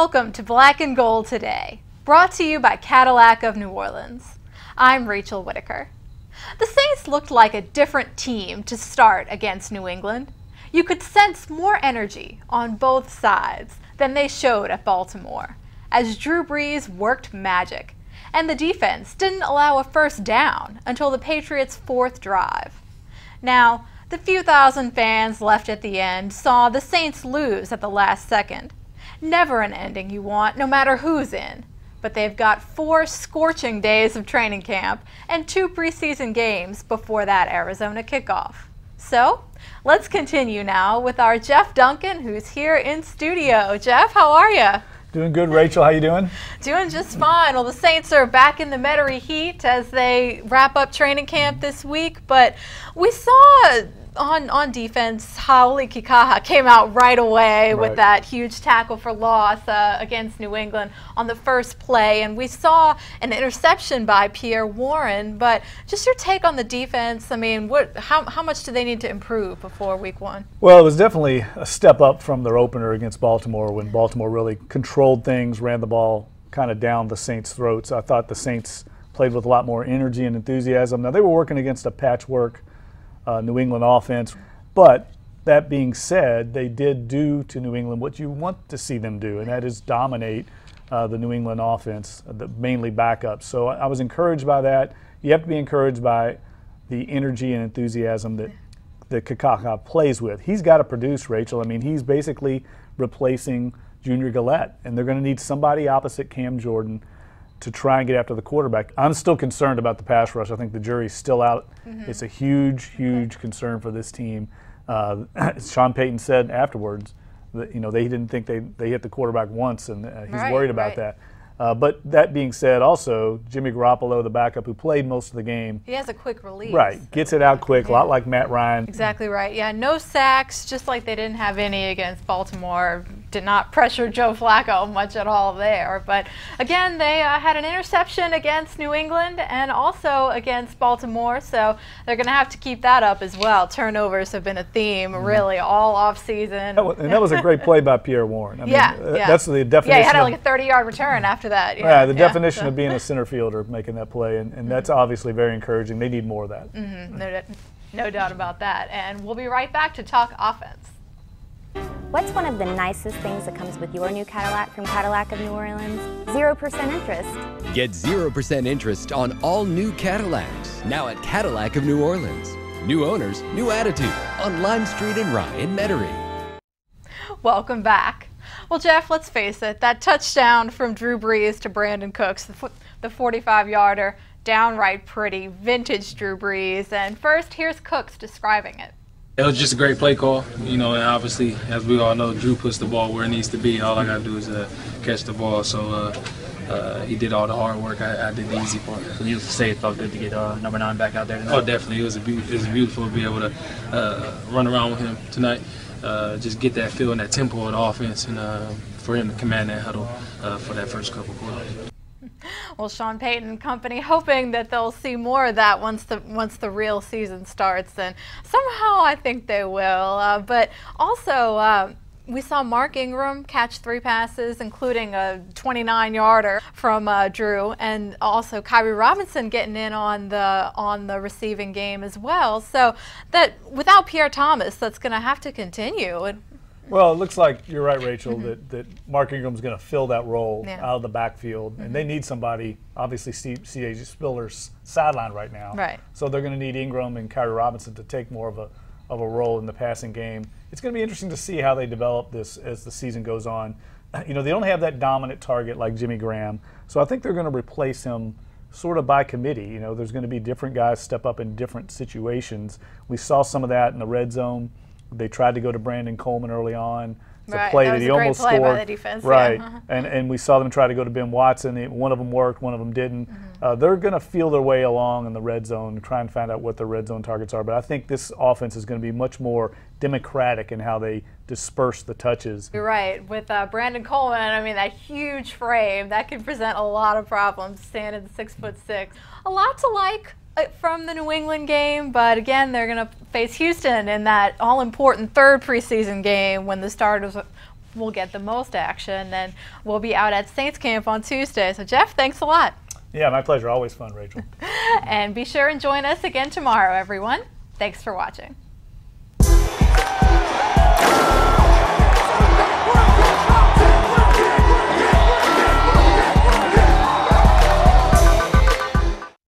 Welcome to Black and Gold Today, brought to you by Cadillac of New Orleans. I'm Rachel Whittaker. The Saints looked like a different team to start against New England. You could sense more energy on both sides than they showed at Baltimore, as Drew Brees worked magic, and the defense didn't allow a first down until the Patriots' fourth drive. Now, the few thousand fans left at the end saw the Saints lose at the last second. Never an ending you want, no matter who's in. But they've got 4 scorching days of training camp and 2 preseason games before that Arizona kickoff. So, let's continue now with our Jeff Duncan, who's here in studio. Jeff, how are you? Doing good, Rachel. How you doing? Doing just fine. Well, the Saints are back in the Metairie heat as they wrap up training camp this week, but we saw on defense, Hau'oli Kikaha came out right away with that huge tackle for loss against New England on the first play, and we saw an interception by Pierre Warren. But just your take on the defense. I mean, how much do they need to improve before week 1? Well, it was definitely a step up from their opener against Baltimore, when Baltimore really controlled things, ran the ball kind of down the Saints' throats. I thought the Saints played with a lot more energy and enthusiasm. Now, they were working against a patchwork New England offense, but that being said, they did do to New England what you want to see them do, and that is dominate the New England offense, mainly backups. So I was encouraged by that. You have to be encouraged by the energy and enthusiasm that Kikaha plays with. He's got to produce, Rachel. I mean, he's basically replacing Junior Gillette, and they're going to need somebody opposite Cam Jordan to try and get after the quarterback. I'm still concerned about the pass rush. I think the jury's still out. It's a huge, huge concern for this team. Sean Payton said afterwards that they didn't think they hit the quarterback once, and he's worried about that. But that being said, also, Jimmy Garoppolo, the backup who played most of the game. He has a quick release. Right, gets it out quick, a lot like Matt Ryan. Exactly right. Yeah, no sacks, just like they didn't have any against Baltimore. Did not pressure Joe Flacco much at all there. But again, they had an interception against New England and also against Baltimore, so they're going to have to keep that up as well. Turnovers have been a theme really all offseason. And that was a great play by Pierre Warren. I mean, that's the definition. Yeah, he had like a 30-yard return after that. Yeah, the definition of being a center fielder, making that play, and that's obviously very encouraging. They need more of that. No doubt about that. And we'll be right back to talk offense. What's one of the nicest things that comes with your new Cadillac from Cadillac of New Orleans? 0% interest. Get 0% interest on all new Cadillacs, now at Cadillac of New Orleans. New owners, new attitude, on Lime Street in Rye in Metairie. Welcome back. Well, Jeff, let's face it, that touchdown from Drew Brees to Brandin Cooks, the 45-yarder, downright pretty, vintage Drew Brees. And first, here's Cooks describing it. It was just a great play call, and obviously, as we all know, Drew puts the ball where it needs to be. All I got to do is catch the ball. So he did all the hard work. I did the easy part. So needless to say, it felt good to get number 9 back out there tonight. Oh, definitely. It was beautiful to be able to run around with him tonight, just get that feel and that tempo of the offense, and for him to command that huddle for that first couple quarters. Well, Sean Payton and company hoping that they'll see more of that once the real season starts, and somehow I think they will. But also, we saw Mark Ingram catch 3 passes, including a 29-yarder from Drew, and also Kyrie Robinson getting in on the receiving game as well. So that without Pierre Thomas, that's going to have to continue. Well, it looks like you're right, Rachel, that Mark Ingram's going to fill that role out of the backfield, and they need somebody. Obviously, C.J. Spiller's sidelined right now, so they're going to need Ingram and Kyrie Robinson to take more of a role in the passing game. It's going to be interesting to see how they develop this as the season goes on. They don't have that dominant target like Jimmy Graham, so I think they're going to replace him sort of by committee. There's going to be different guys step up in different situations. We saw some of that in the red zone. They tried to go to Brandon Coleman early on. It's a play that he almost scored. By the defense, and we saw them try to go to Ben Watson. One of them worked, one of them didn't. They're going to feel their way along in the red zone and try and find out what their red zone targets are. But I think this offense is going to be much more democratic in how they disperse the touches. You're right. With Brandon Coleman, I mean, that huge frame, that could present a lot of problems, standing 6'6". A lot to like from the New England game, but again, they're going to face Houston in that all-important 3rd preseason game when the starters will get the most action. And we'll be out at Saints camp on Tuesday. So Jeff, thanks a lot. Yeah, my pleasure. Always fun, Rachel. And be sure and join us again tomorrow, everyone. Thanks for watching.